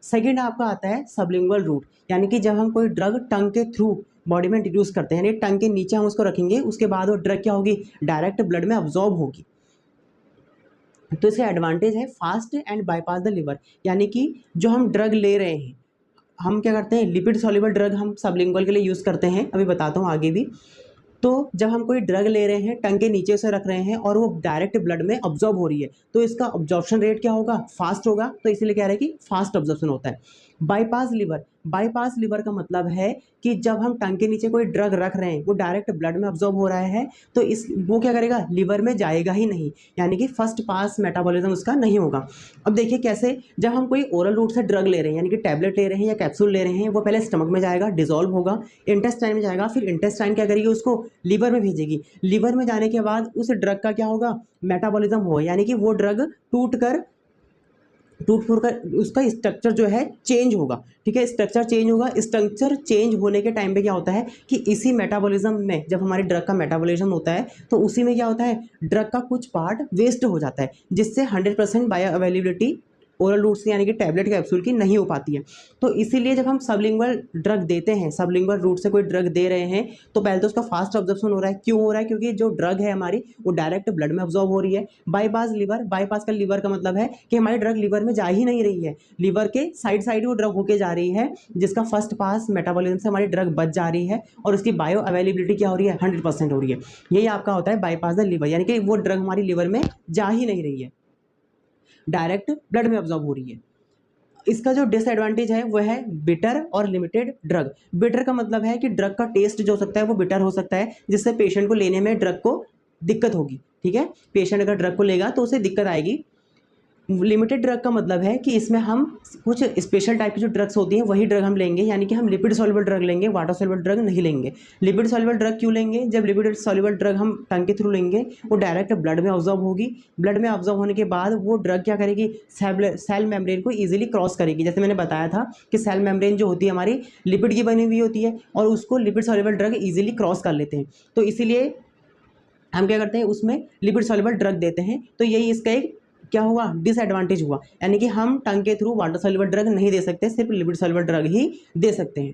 Second आपका आता है सबलिंगुअल रूट, यानी कि जब हम कोई ड्रग टंग के थ्रू बॉडी में इंट्रोड्यूस करते हैं, यानी टंग के नीचे हम उसको रखेंगे, उसके बाद वो ड्रग क्या होगी, डायरेक्ट ब्लड में अब्जॉर्ब होगी। तो इसका एडवांटेज है fast and bypass the liver, यानी कि जो हम ड्रग ले रहे हैं, हम क्या करते हैं, लिपिड सॉल्युबल ड्रग हम सबलिंगुअल के लिए यूज़ करते हैं, अभी बताता हूँ आगे भी। तो जब हम कोई ड्रग ले रहे हैं, टंग के नीचे से रख रहे हैं और वो डायरेक्ट ब्लड में अब्जॉर्ब हो रही है, तो इसका अब्जॉर्प्शन रेट क्या होगा, फास्ट होगा, तो इसीलिए कह रहे हैं कि फास्ट अब्जॉर्प्शन होता है। बाईपास लिवर, बाईपास लिवर का मतलब है कि जब हम टंग के नीचे कोई ड्रग रख रहे हैं, वो डायरेक्ट ब्लड में अब्जॉर्ब हो रहा है, तो इस वो क्या करेगा, लिवर में जाएगा ही नहीं, यानी कि फर्स्ट पास मेटाबॉलिज्म उसका नहीं होगा। अब देखिए कैसे, जब हम कोई ओरल रूट से ड्रग ले रहे हैं, यानी कि टैबलेट ले रहे हैं या कैप्सूल ले रहे हैं, वो पहले स्टमक में जाएगा, डिजोल्व होगा, इंटेस्टाइन में जाएगा, फिर इंटेस्टाइन क्या करेगी, उसको लिवर में भेजेगी। लिवर में जाने के बाद उस ड्रग का क्या होगा, मेटाबॉलिज्म होगा, यानी कि वो ड्रग टूट फूट कर उसका स्ट्रक्चर जो है चेंज होगा। ठीक है, स्ट्रक्चर चेंज होगा। स्ट्रक्चर चेंज होने के टाइम पे क्या होता है कि इसी मेटाबॉलिज्म में, जब हमारे ड्रग का मेटाबॉलिज्म होता है, तो उसी में क्या होता है, ड्रग का कुछ पार्ट वेस्ट हो जाता है, जिससे 100% बायो अवेलेबिलिटी ओरल रूट से यानी कि टैबलेट कैप्सूल की नहीं हो पाती है। तो इसीलिए जब हम सबलिंगुअल ड्रग देते हैं, सबलिंगुअल रूट से कोई ड्रग दे रहे हैं, तो पहले तो उसका फास्ट अब्जॉर्प्शन हो रहा है। क्यों हो रहा है, क्योंकि जो ड्रग है हमारी वो डायरेक्ट ब्लड में अब्जॉर्ब हो रही है। बाईपास लिवर, बाईपास का लिवर का मतलब है कि हमारी ड्रग लिवर में जा ही नहीं रही है, लिवर के साइड साइड वो ड्रग होके जा रही है, जिसका फर्स्ट पास मेटाबॉलिज्म से हमारी ड्रग बच जा रही है और उसकी बायो अवेलेबिलिटी क्या हो रही है, 100% हो रही है। यही आपका होता है बाईपास द लिवर, यानी कि वो ड्रग हमारी लिवर में जा ही नहीं रही है, डायरेक्ट ब्लड में अब्जॉर्ब हो रही है। इसका जो डिसएडवांटेज है वो है बिटर और लिमिटेड ड्रग। बिटर का मतलब है कि ड्रग का टेस्ट जो हो सकता है वो बिटर हो सकता है, जिससे पेशेंट को लेने में ड्रग को दिक्कत होगी। ठीक है, पेशेंट अगर ड्रग को लेगा तो उसे दिक्कत आएगी। लिमिटेड ड्रग का मतलब है कि इसमें हम कुछ स्पेशल टाइप की जो ड्रग्स होती हैं वही ड्रग हम लेंगे, यानी कि हम लिपिड सॉल्युबल ड्रग लेंगे, वाटर सॉल्युबल ड्रग नहीं लेंगे। लिपिड सॉल्युबल ड्रग क्यों लेंगे, जब लिपिड सॉल्युबल ड्रग हम टंग के थ्रू लेंगे, वो डायरेक्ट ब्लड में ऑब्जॉर्ब होगी। ब्लड में ऑब्जॉर्ब होने के बाद वो ड्रग क्या करेगी, सेल मेम्ब्रेन को ईजिली क्रॉस करेगी। जैसे मैंने बताया था कि सेल मेम्ब्रेन जो होती है हमारी लिपिड की बनी हुई होती है, और उसको lipid soluble drug easily cross कर लेते हैं, तो इसीलिए हम क्या करते हैं, उसमें लिपिड सॉल्युबल ड्रग देते हैं। तो यही इसका एक क्या हुआ, डिसएडवांटेज हुआ, यानी कि हम टंग के थ्रू वाटर सॉल्युबल ड्रग नहीं दे सकते, सिर्फ लिपिड सॉल्युबल ड्रग ही दे सकते हैं।